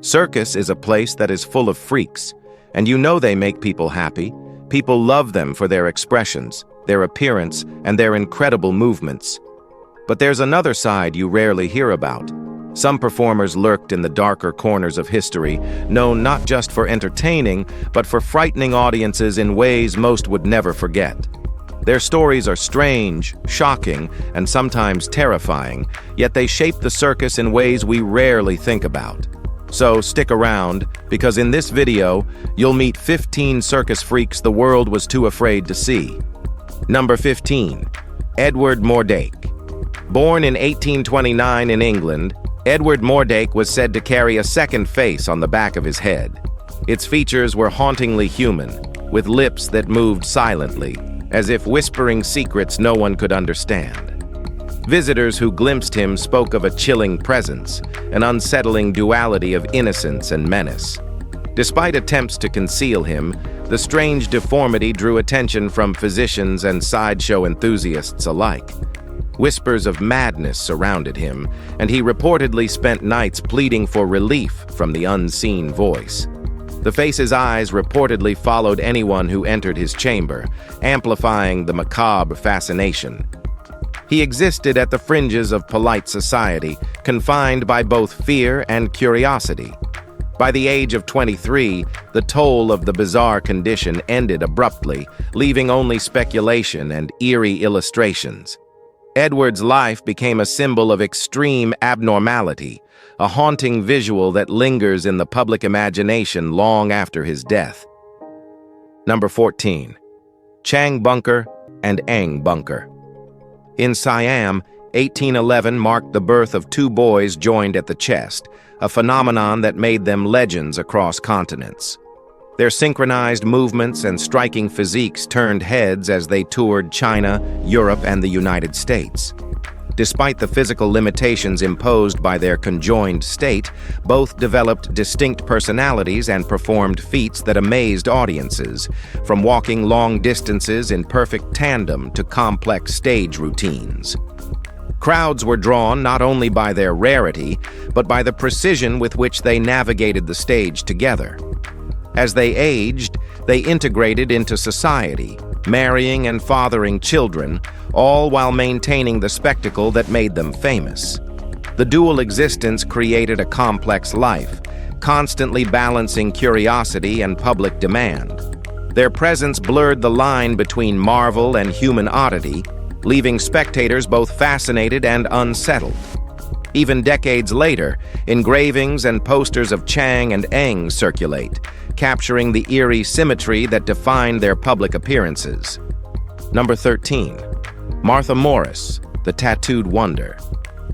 Circus is a place that is full of freaks, and you know they make people happy. People love them for their expressions, their appearance, and their incredible movements. But there's another side you rarely hear about. Some performers lurked in the darker corners of history, known not just for entertaining, but for frightening audiences in ways most would never forget. Their stories are strange, shocking, and sometimes terrifying, yet they shape the circus in ways we rarely think about. So stick around, because in this video, you'll meet 15 circus freaks the world was too afraid to see. Number 15. Edward Morake. Born in 1829 in England, Edward Morake was said to carry a second face on the back of his head. Its features were hauntingly human, with lips that moved silently, as if whispering secrets no one could understand. Visitors who glimpsed him spoke of a chilling presence, an unsettling duality of innocence and menace. Despite attempts to conceal him, the strange deformity drew attention from physicians and sideshow enthusiasts alike. Whispers of madness surrounded him, and he reportedly spent nights pleading for relief from the unseen voice. The face's eyes reportedly followed anyone who entered his chamber, amplifying the macabre fascination. He existed at the fringes of polite society, confined by both fear and curiosity. By the age of 23, the toll of the bizarre condition ended abruptly, leaving only speculation and eerie illustrations. Edward's life became a symbol of extreme abnormality, a haunting visual that lingers in the public imagination long after his death. Number 14. Chang and Ang Bunker. In Siam, 1811 marked the birth of two boys joined at the chest, a phenomenon that made them legends across continents. Their synchronized movements and striking physiques turned heads as they toured China, Europe, and the United States. Despite the physical limitations imposed by their conjoined state, both developed distinct personalities and performed feats that amazed audiences, from walking long distances in perfect tandem to complex stage routines. Crowds were drawn not only by their rarity, but by the precision with which they navigated the stage together. As they aged, they integrated into society, marrying and fathering children, all while maintaining the spectacle that made them famous. The dual existence created a complex life, constantly balancing curiosity and public demand. Their presence blurred the line between marvel and human oddity, leaving spectators both fascinated and unsettled. Even decades later, engravings and posters of Chang and Ang circulate, capturing the eerie symmetry that defined their public appearances. Number 13. Martha Morris, the Tattooed Wonder.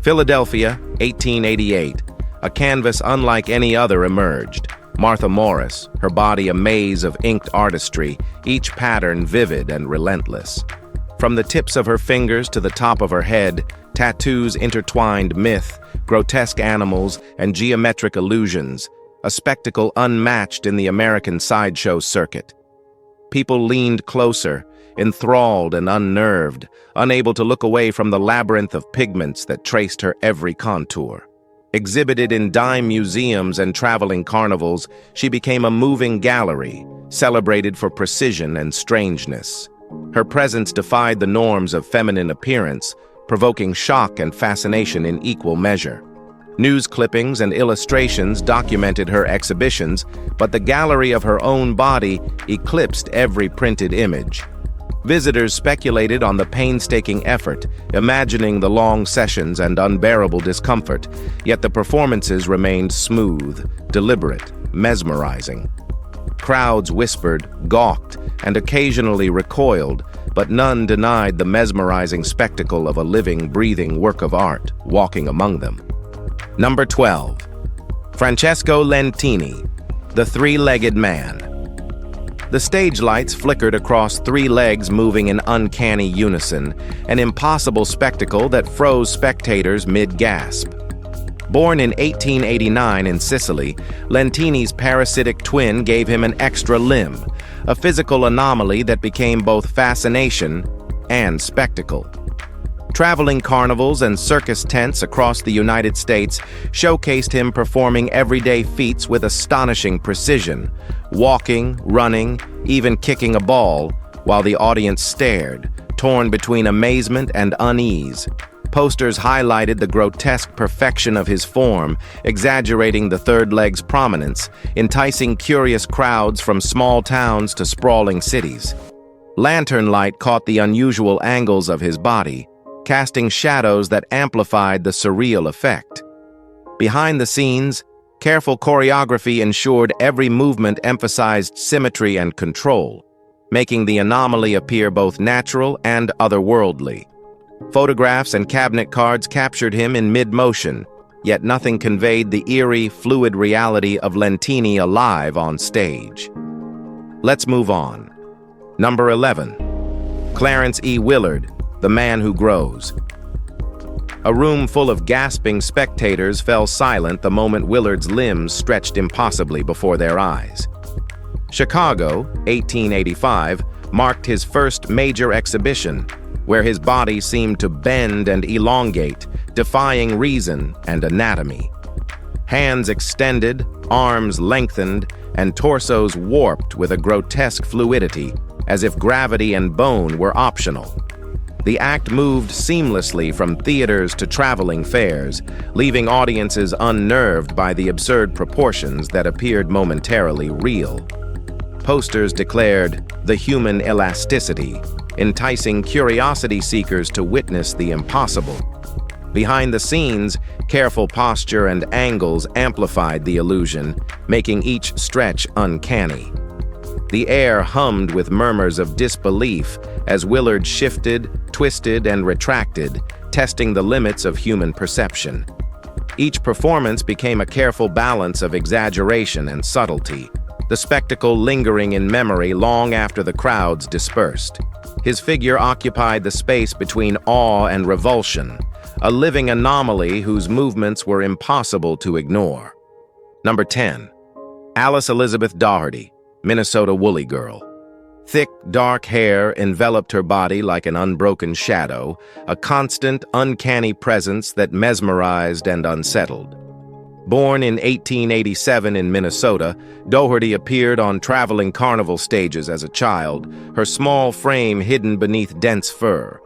Philadelphia, 1888. A canvas unlike any other emerged. Martha Morris, her body a maze of inked artistry, each pattern vivid and relentless. From the tips of her fingers to the top of her head, tattoos intertwined myth, grotesque animals, and geometric illusions, a spectacle unmatched in the American sideshow circuit. People leaned closer, enthralled and unnerved, unable to look away from the labyrinth of pigments that traced her every contour. Exhibited in dime museums and traveling carnivals, she became a moving gallery, celebrated for precision and strangeness. Her presence defied the norms of feminine appearance, provoking shock and fascination in equal measure. News clippings and illustrations documented her exhibitions, but the gallery of her own body eclipsed every printed image. Visitors speculated on the painstaking effort, imagining the long sessions and unbearable discomfort, yet the performances remained smooth, deliberate, mesmerizing. Crowds whispered, gawked, and occasionally recoiled, but none denied the mesmerizing spectacle of a living, breathing work of art walking among them. Number 12. Franchesco Lentini, the Three-Legged Man. The stage lights flickered across three legs moving in uncanny unison, an impossible spectacle that froze spectators mid-gasp. Born in 1889 in Sicily, Lentini's parasitic twin gave him an extra limb, a physical anomaly that became both fascination and spectacle. Traveling carnivals and circus tents across the United States showcased him performing everyday feats with astonishing precision, walking, running, even kicking a ball, while the audience stared, torn between amazement and unease. Posters highlighted the grotesque perfection of his form, exaggerating the third leg's prominence, enticing curious crowds from small towns to sprawling cities. Lantern light caught the unusual angles of his body, casting shadows that amplified the surreal effect. Behind the scenes, careful choreography ensured every movement emphasized symmetry and control, making the anomaly appear both natural and otherworldly. Photographs and cabinet cards captured him in mid-motion, yet nothing conveyed the eerie, fluid reality of Lentini alive on stage. Let's move on. Number 11. Clarence E. Willard, the Man Who Grows. A room full of gasping spectators fell silent the moment Willard's limbs stretched impossibly before their eyes. Chicago, 1885, marked his first major exhibition, where his body seemed to bend and elongate, defying reason and anatomy. Hands extended, arms lengthened, and torsos warped with a grotesque fluidity, as if gravity and bone were optional. The act moved seamlessly from theaters to traveling fairs, leaving audiences unnerved by the absurd proportions that appeared momentarily real. Posters declared "the human elasticity," enticing curiosity seekers to witness the impossible. Behind the scenes, careful posture and angles amplified the illusion, making each stretch uncanny. The air hummed with murmurs of disbelief as Willard shifted, twisted, and retracted, testing the limits of human perception. Each performance became a careful balance of exaggeration and subtlety, the spectacle lingering in memory long after the crowds dispersed. His figure occupied the space between awe and revulsion, a living anomaly whose movements were impossible to ignore. Number 10. Alice Elizabeth Daherty, Minnesota Woolly Girl. Thick, dark hair enveloped her body like an unbroken shadow, a constant, uncanny presence that mesmerized and unsettled. Born in 1887 in Minnesota, Daherty appeared on traveling carnival stages as a child, her small frame hidden beneath dense fur.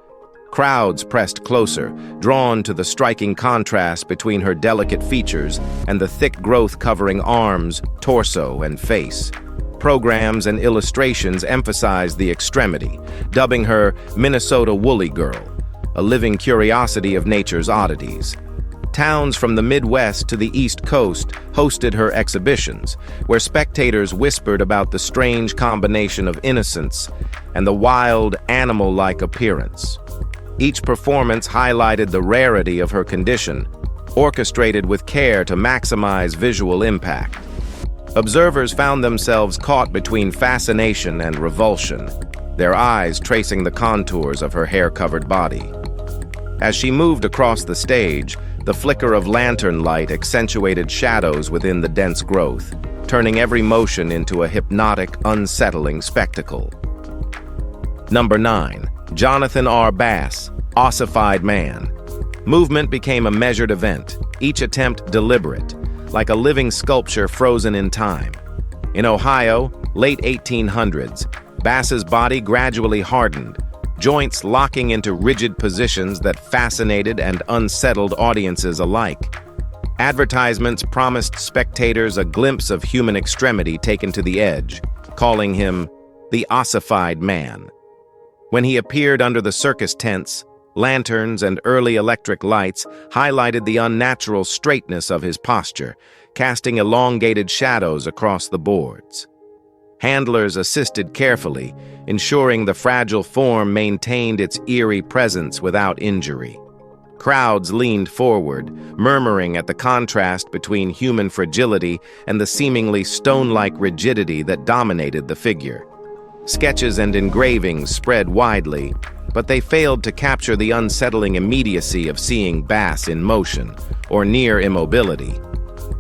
Crowds pressed closer, drawn to the striking contrast between her delicate features and the thick growth covering arms, torso, and face. Programs and illustrations emphasized the extremity, dubbing her Minnesota Woolly Girl, a living curiosity of nature's oddities. Towns from the Midwest to the East Coast hosted her exhibitions, where spectators whispered about the strange combination of innocence and the wild, animal-like appearance. Each performance highlighted the rarity of her condition, orchestrated with care to maximize visual impact. Observers found themselves caught between fascination and revulsion, their eyes tracing the contours of her hair-covered body. As she moved across the stage, the flicker of lantern light accentuated shadows within the dense growth, turning every motion into a hypnotic, unsettling spectacle. Number 9. Jonathan R. Bass, Ossified Man. Movement became a measured event, each attempt deliberate, like a living sculpture frozen in time. In Ohio, late 1800s, Bass's body gradually hardened, joints locking into rigid positions that fascinated and unsettled audiences alike. Advertisements promised spectators a glimpse of human extremity taken to the edge, calling him the Ossified Man. When he appeared under the circus tents, lanterns and early electric lights highlighted the unnatural straightness of his posture, casting elongated shadows across the boards. Handlers assisted carefully, ensuring the fragile form maintained its eerie presence without injury. Crowds leaned forward, murmuring at the contrast between human fragility and the seemingly stone-like rigidity that dominated the figure. Sketches and engravings spread widely, but they failed to capture the unsettling immediacy of seeing Bass in motion, or near immobility.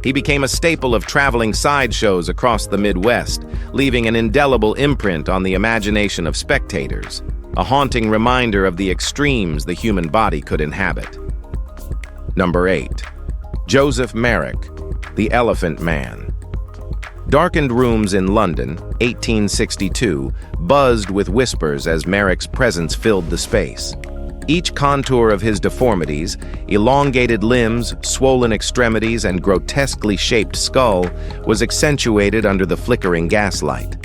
He became a staple of traveling sideshows across the Midwest, leaving an indelible imprint on the imagination of spectators. a haunting reminder of the extremes the human body could inhabit. Number 8. Joseph Merrick, the Elephant Man. Darkened rooms in London, 1862, buzzed with whispers as Merrick's presence filled the space. Each contour of his deformities, elongated limbs, swollen extremities, and grotesquely shaped skull was accentuated under the flickering gaslight.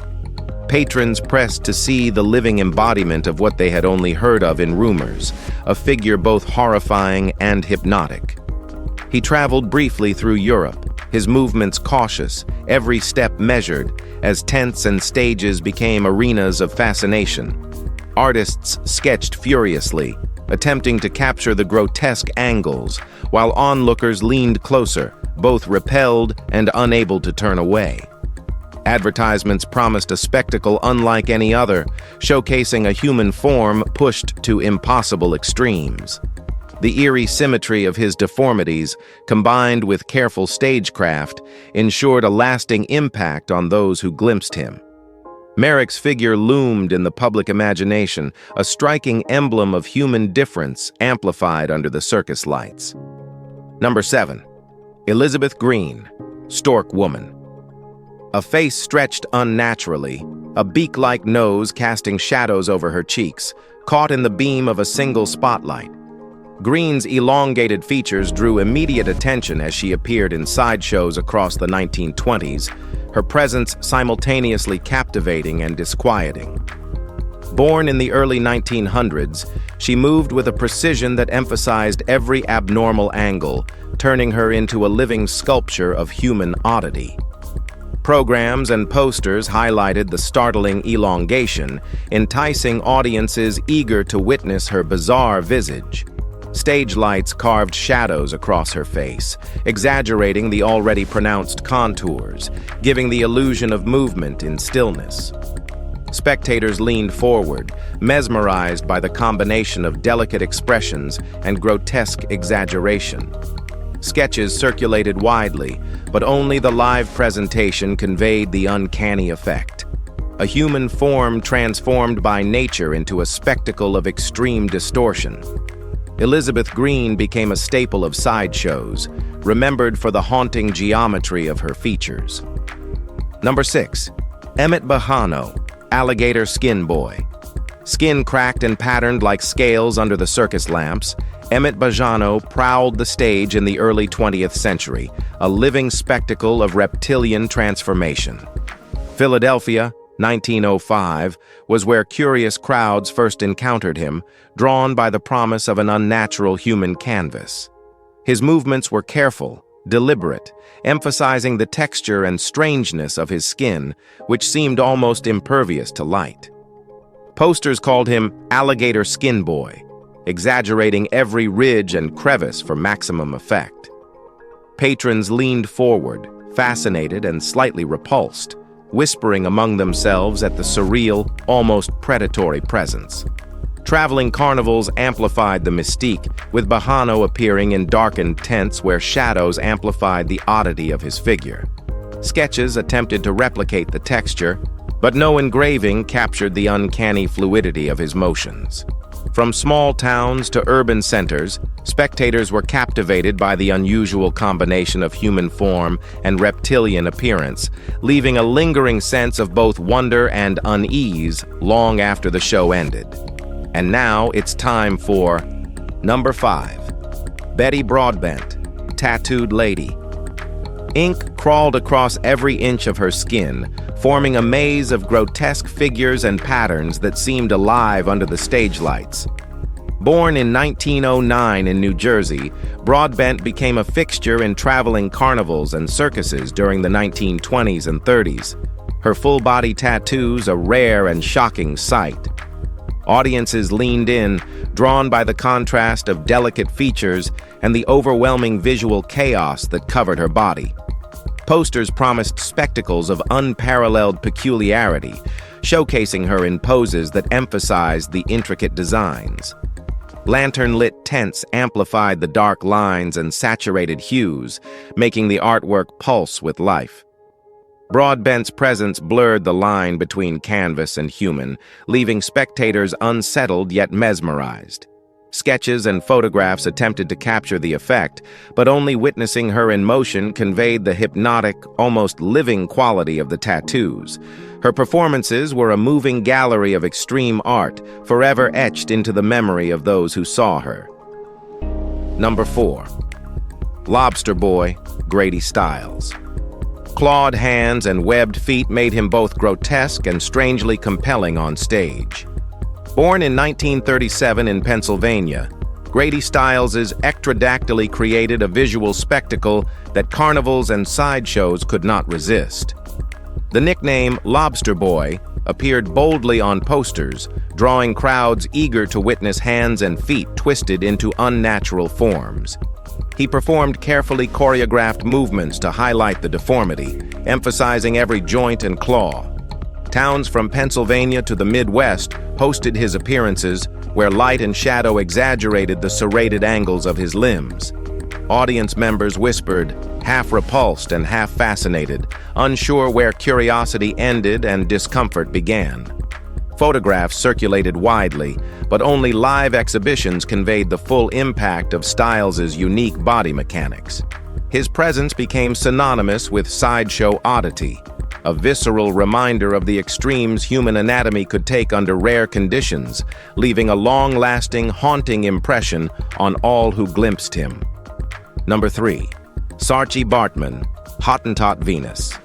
Patrons pressed to see the living embodiment of what they had only heard of in rumors, a figure both horrifying and hypnotic. He traveled briefly through Europe, his movements cautious, every step measured, as tents and stages became arenas of fascination. Artists sketched furiously, attempting to capture the grotesque angles, while onlookers leaned closer, both repelled and unable to turn away. Advertisements promised a spectacle unlike any other, showcasing a human form pushed to impossible extremes. The eerie symmetry of his deformities, combined with careful stagecraft, ensured a lasting impact on those who glimpsed him. Merrick's figure loomed in the public imagination, a striking emblem of human difference amplified under the circus lights. Number 7. Elizabeth Green, Stork Woman. A face stretched unnaturally, a beak-like nose casting shadows over her cheeks, caught in the beam of a single spotlight. Green's elongated features drew immediate attention as she appeared in sideshows across the 1920s, her presence simultaneously captivating and disquieting. Born in the early 1900s, she moved with a precision that emphasized every abnormal angle, turning her into a living sculpture of human oddity. Programs and posters highlighted the startling elongation, enticing audiences eager to witness her bizarre visage. Stage lights carved shadows across her face, exaggerating the already pronounced contours, giving the illusion of movement in stillness. Spectators leaned forward, mesmerized by the combination of delicate expressions and grotesque exaggeration. Sketches circulated widely, but only the live presentation conveyed the uncanny effect. A human form transformed by nature into a spectacle of extreme distortion. Elizabeth Green became a staple of sideshows, remembered for the haunting geometry of her features. Number 6. Emmt Bajano, Alligator Skin Boy. Skin cracked and patterned like scales under the circus lamps, Emmt Bajano prowled the stage in the early 20th century, a living spectacle of reptilian transformation. Philadelphia, 1905, was where curious crowds first encountered him, drawn by the promise of an unnatural human canvas. His movements were careful, deliberate, emphasizing the texture and strangeness of his skin, which seemed almost impervious to light. Posters called him Alligator Skin Boy, exaggerating every ridge and crevice for maximum effect. Patrons leaned forward, fascinated and slightly repulsed, whispering among themselves at the surreal, almost predatory presence. Traveling carnivals amplified the mystique, with Bajano appearing in darkened tents where shadows amplified the oddity of his figure. Sketches attempted to replicate the texture, but no engraving captured the uncanny fluidity of his motions. From small towns to urban centers, spectators were captivated by the unusual combination of human form and reptilian appearance, leaving a lingering sense of both wonder and unease long after the show ended. And now it's time for number 5. Betty Broadbent, Tattooed Lady. Ink crawled across every inch of her skin, forming a maze of grotesque figures and patterns that seemed alive under the stage lights. Born in 1909 in New Jersey, Broadbent became a fixture in traveling carnivals and circuses during the 1920s and 30s. Her full-body tattoos a rare and shocking sight. Audiences leaned in, drawn by the contrast of delicate features and the overwhelming visual chaos that covered her body. Posters promised spectacles of unparalleled peculiarity, showcasing her in poses that emphasized the intricate designs. Lantern-lit tents amplified the dark lines and saturated hues, making the artwork pulse with life. Broadbent's presence blurred the line between canvas and human, leaving spectators unsettled yet mesmerized. Sketches and photographs attempted to capture the effect, but only witnessing her in motion conveyed the hypnotic, almost living quality of the tattoos. Her performances were a moving gallery of extreme art, forever etched into the memory of those who saw her. Number 4. Lobster Boy, Grady Styles. Clawed hands and webbed feet made him both grotesque and strangely compelling on stage. Born in 1937 in Pennsylvania, Grady Styles' ectrodactyly created a visual spectacle that carnivals and sideshows could not resist. The nickname Lobster Boy appeared boldly on posters, drawing crowds eager to witness hands and feet twisted into unnatural forms. He performed carefully choreographed movements to highlight the deformity, emphasizing every joint and claw. Towns from Pennsylvania to the Midwest hosted his appearances, where light and shadow exaggerated the serrated angles of his limbs. Audience members whispered, half repulsed and half fascinated, unsure where curiosity ended and discomfort began. Photographs circulated widely, but only live exhibitions conveyed the full impact of Styles' unique body mechanics. His presence became synonymous with sideshow oddity, a visceral reminder of the extremes human anatomy could take under rare conditions, leaving a long-lasting, haunting impression on all who glimpsed him. Number 3. Saartjie Baartman, Hottentot Venus.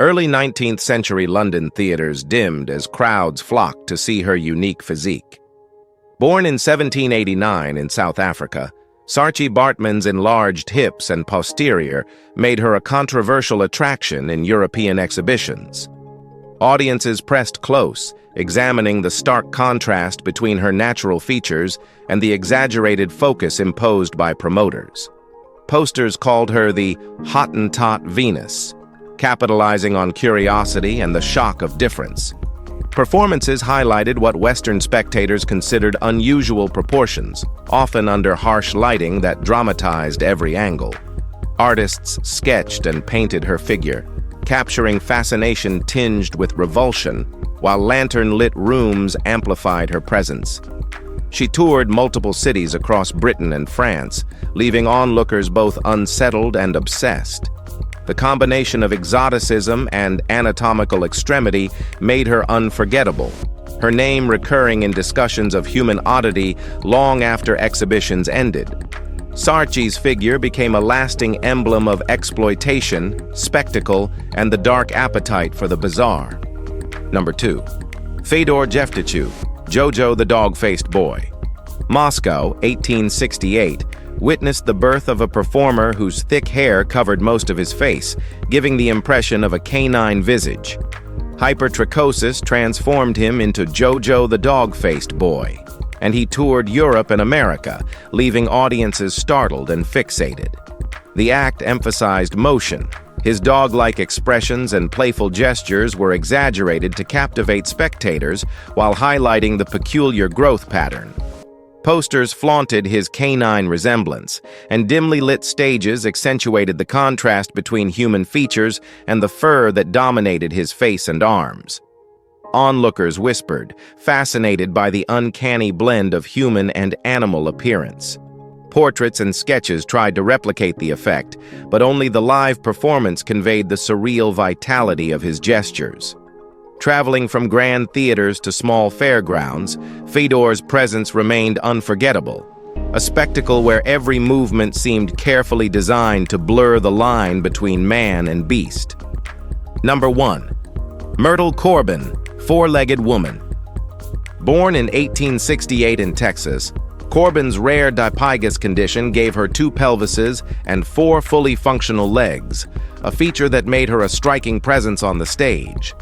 Early 19th century London theaters dimmed as crowds flocked to see her unique physique. Born in 1789 in South Africa, Saartjie Baartman's enlarged hips and posterior made her a controversial attraction in European exhibitions. Audiences pressed close, examining the stark contrast between her natural features and the exaggerated focus imposed by promoters. Posters called her the Hottentot Venus, capitalizing on curiosity and the shock of difference. Performances highlighted what Western spectators considered unusual proportions, often under harsh lighting that dramatized every angle. Artists sketched and painted her figure, capturing fascination tinged with revulsion, while lantern-lit rooms amplified her presence. She toured multiple cities across Britain and France, leaving onlookers both unsettled and obsessed. The combination of exoticism and anatomical extremity made her unforgettable, her name recurring in discussions of human oddity long after exhibitions ended. Saartjie's figure became a lasting emblem of exploitation, spectacle, and the dark appetite for the bizarre. Number 2. Fedor Jeftichew, Jojo the Dog-Faced Boy. Moscow, 1868, witnessed the birth of a performer whose thick hair covered most of his face, giving the impression of a canine visage. Hypertrichosis transformed him into Jojo the Dog-Faced Boy, and he toured Europe and America, leaving audiences startled and fixated. The act emphasized motion. His dog-like expressions and playful gestures were exaggerated to captivate spectators while highlighting the peculiar growth pattern. Posters flaunted his canine resemblance, and dimly lit stages accentuated the contrast between human features and the fur that dominated his face and arms. Onlookers whispered, fascinated by the uncanny blend of human and animal appearance. Portraits and sketches tried to replicate the effect, but only the live performance conveyed the surreal vitality of his gestures. Traveling from grand theaters to small fairgrounds, Fedor's presence remained unforgettable, a spectacle where every movement seemed carefully designed to blur the line between man and beast. Number 1. Myrtle Corbin, Four-Legged Woman. Born in 1868 in Texas, Corbin's rare dipygus condition gave her 2 pelvises and 4 fully functional legs, a feature that made her a striking presence on the stage.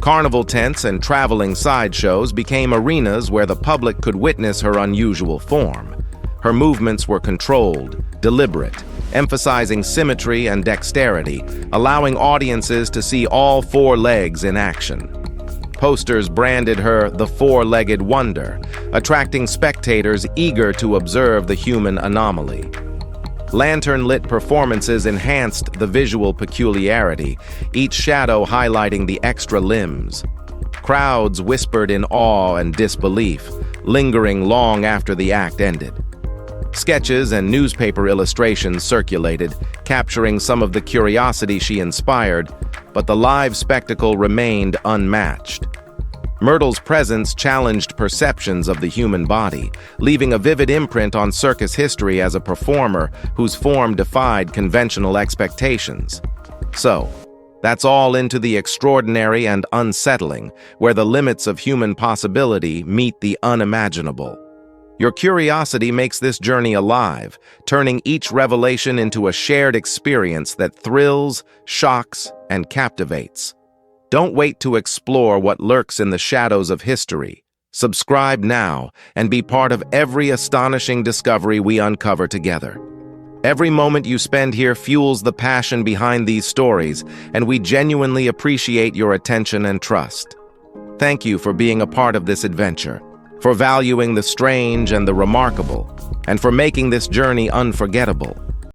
Carnival tents and traveling sideshows became arenas where the public could witness her unusual form. Her movements were controlled, deliberate, emphasizing symmetry and dexterity, allowing audiences to see all 4 legs in action. Posters branded her the Four-Legged Wonder, attracting spectators eager to observe the human anomaly. Lantern-lit performances enhanced the visual peculiarity, each shadow highlighting the extra limbs. Crowds whispered in awe and disbelief, lingering long after the act ended. Sketches and newspaper illustrations circulated, capturing some of the curiosity she inspired, but the live spectacle remained unmatched. Myrtle's presence challenged perceptions of the human body, leaving a vivid imprint on circus history as a performer whose form defied conventional expectations. So, that's all into the extraordinary and unsettling, where the limits of human possibility meet the unimaginable. Your curiosity makes this journey alive, turning each revelation into a shared experience that thrills, shocks, and captivates. Don't wait to explore what lurks in the shadows of history. Subscribe now and be part of every astonishing discovery we uncover together. Every moment you spend here fuels the passion behind these stories, and we genuinely appreciate your attention and trust. Thank you for being a part of this adventure, for valuing the strange and the remarkable, and for making this journey unforgettable.